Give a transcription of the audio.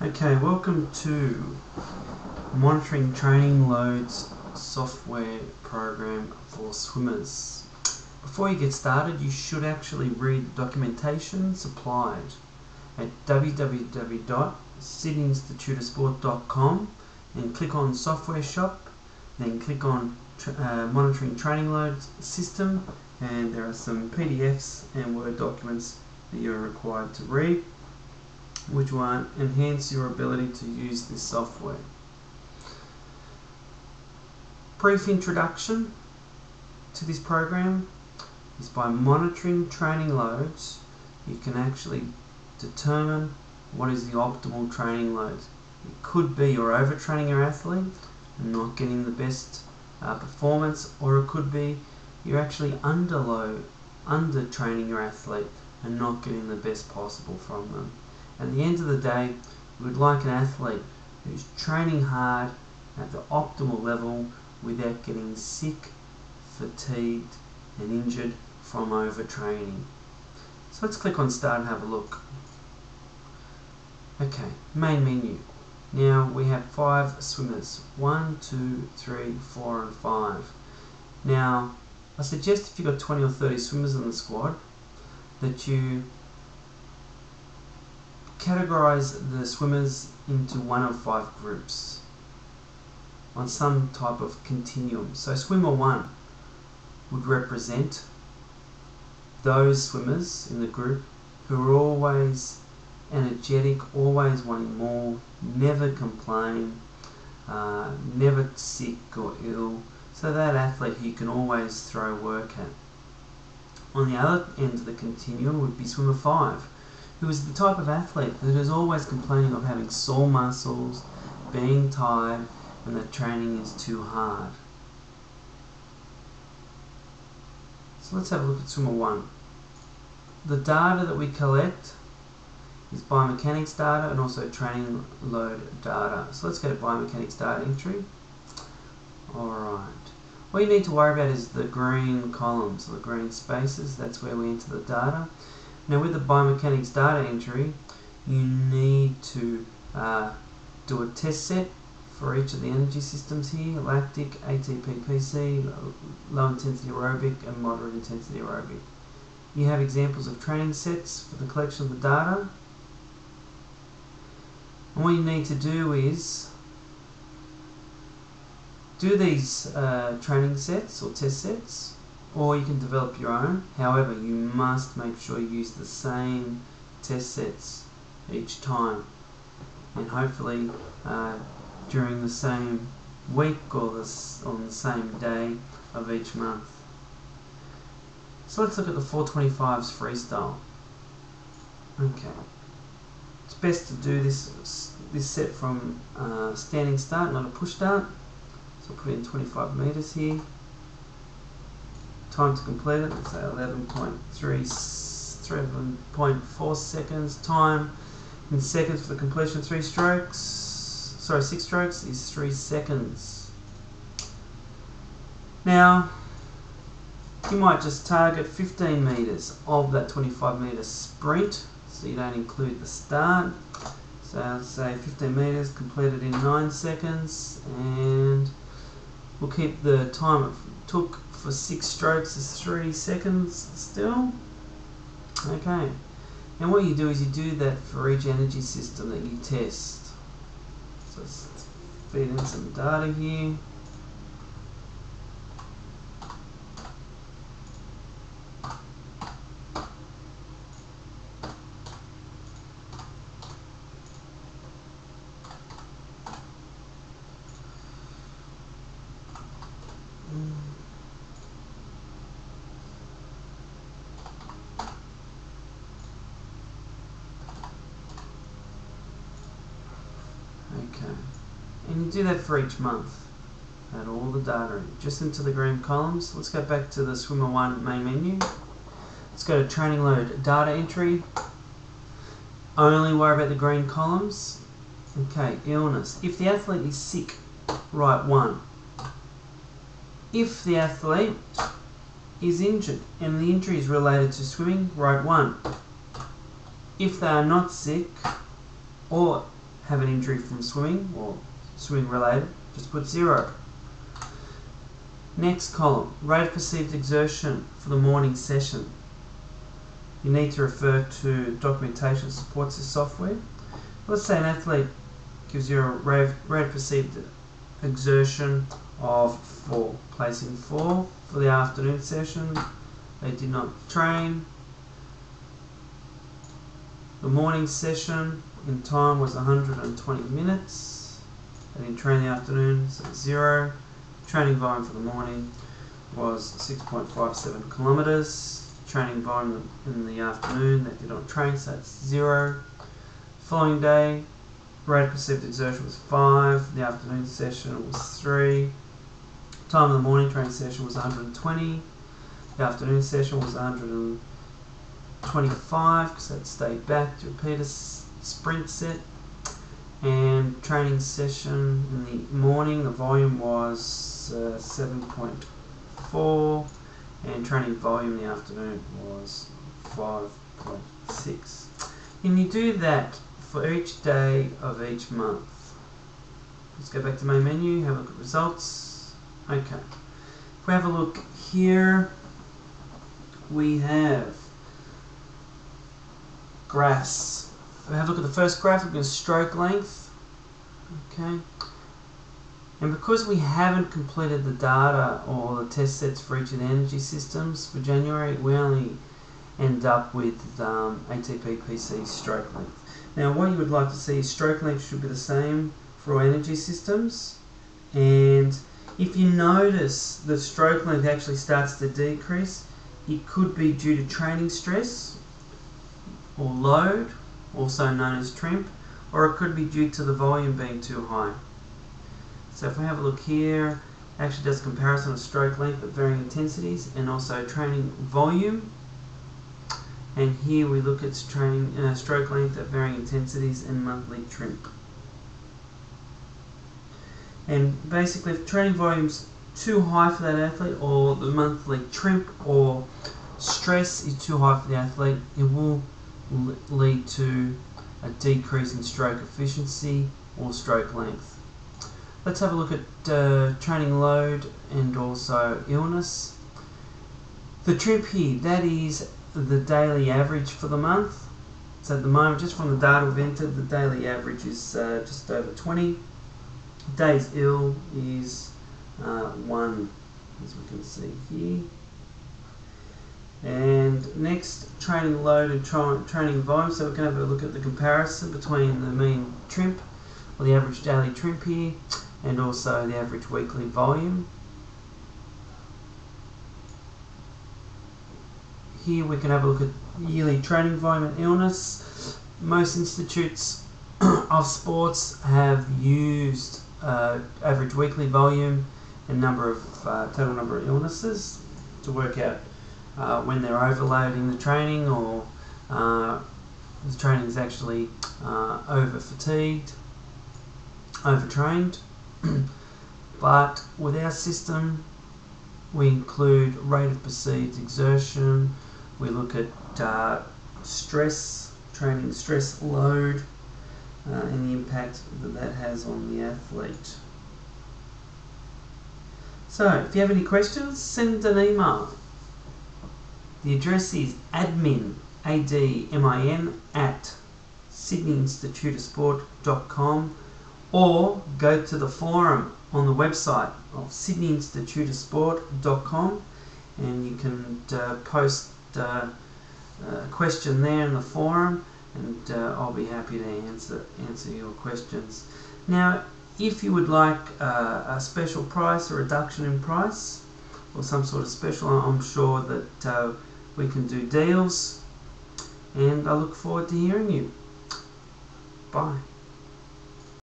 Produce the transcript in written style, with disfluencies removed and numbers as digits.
Okay, welcome to monitoring training loads software program for swimmers. Before you get started, you should actually read the documentation supplied at www.sydneyinstituteofsport.com and click on software shop, then click on monitoring training loads system, and there are some PDFs and Word documents that you're required to read, which will enhance your ability to use this software. Brief introduction to this program is by monitoring training loads, you can actually determine what is the optimal training load. It could be you're overtraining your athlete and not getting the best performance, or it could be you're actually under-training your athlete and not getting the best possible from them. At the end of the day, we would like an athlete who's training hard at the optimal level without getting sick, fatigued and injured from overtraining. So let's click on start and have a look. Okay, main menu. Now we have 5 swimmers, 1, 2, 3, 4 and 5. Now I suggest if you've got 20 or 30 swimmers in the squad that you categorize the swimmers into one of 5 groups on some type of continuum. So swimmer 1 would represent those swimmers in the group who are always energetic, always wanting more, never complain, never sick or ill, so that athlete who you can always throw work at. On the other end of the continuum would be swimmer 5, who is the type of athlete that is always complaining of having sore muscles, being tired, and that training is too hard. So let's have a look at swimmer 1. The data that we collect is biomechanics data and also training load data. So let's go to biomechanics data entry. Alright. What you need to worry about is the green columns, or the green spaces. That's where we enter the data. Now with the biomechanics data entry, you need to do a test set for each of the energy systems here: lactic, ATP, PC, low intensity aerobic and moderate intensity aerobic. You have examples of training sets for the collection of the data. And what you need to do is do these training sets or test sets, or you can develop your own. However, you must make sure you use the same test sets each time, and hopefully during the same week or on the same day of each month. So let's look at the 425s freestyle. Okay, it's best to do this set from standing start, not a push start. So I'll put in 25 meters here. Time to complete it, let's say 11.4 seconds. Time in seconds for the completion, 6 strokes is 3 seconds. Now, you might just target 15 meters of that 25 meter sprint, so you don't include the start. So let's say 15 meters completed in 9 seconds, and we'll keep the time it took for 6 strokes as 3 seconds still. Okay, and what you do is you do that for each energy system that you test. So let's feed in some data here. Okay, and you do that for each month. Add all the data in, just into the green columns. Let's go back to the swimmer 1 main menu. Let's go to training load data entry. Only worry about the green columns. Okay, illness. If the athlete is sick, write 1. If the athlete is injured and the injury is related to swimming, write 1. If they are not sick or have an injury from swimming or swimming related, just put 0. Next column, rate of perceived exertion for the morning session. You need to refer to documentation that supports this software. Let's say an athlete gives you a rate of perceived exertion of 4, placing 4 for the afternoon session. They did not train. The morning session in time was 120 minutes. They didn't train in the afternoon, so 0. Training volume for the morning was 6.57 kilometers. Training volume in the afternoon, they did not train, so that's 0. Following day, rate of perceived exertion was 5. The afternoon session was 3. Time of the morning training session was 120. The afternoon session was 125 because that stayed back to repeat a sprint set. And training session in the morning, the volume was 7.4, and training volume in the afternoon was 5.6. And you do that for each day of each month. Let's go back to main menu, have a look at results. Okay, if we have a look here, we have graphs. If we have a look at the first graph, we're going to stroke length. Okay, and because we haven't completed the data or the test sets for each of the energy systems for January, we only end up with ATP PC stroke length. Now what you would like to see is stroke length should be the same for all energy systems, and if you notice the stroke length actually starts to decrease, it could be due to training stress or load, also known as TRIMP, or it could be due to the volume being too high. So if we have a look here, it actually does a comparison of stroke length at varying intensities and also training volume. And here we look at stroke length at varying intensities and monthly TRIMP. And basically, if training volume's too high for that athlete, or the monthly TRIMP or stress is too high for the athlete, it will lead to a decrease in stroke efficiency or stroke length. Let's have a look at training load and also illness. The TRIMP here, that is the daily average for the month. So at the moment, just from the data we've entered, the daily average is just over 20. Days ill is 1, as we can see here. And next, training load and training volume. So we can have a look at the comparison between the mean TRIMP, or the average daily TRIMP here, and also the average weekly volume. Here we can have a look at yearly training volume and illness. Most institutes of sports have used average weekly volume and total number of illnesses to work out when they're overloading the training, or the training is actually over-fatigued, overtrained. But with our system, we include rate of perceived exertion, we look at stress, training stress load, and the impact that has on the athlete. So, if you have any questions, send an email. The address is admin, A-D-M-I-N, at sydneyinstituteofsport.com, or go to the forum on the website of sydneyinstituteofsport.com, and you can post a question there in the forum, and I'll be happy to answer your questions. Now, if you would like a special price or reduction in price, or some sort of special, I'm sure that we can do deals, and I look forward to hearing you. Bye.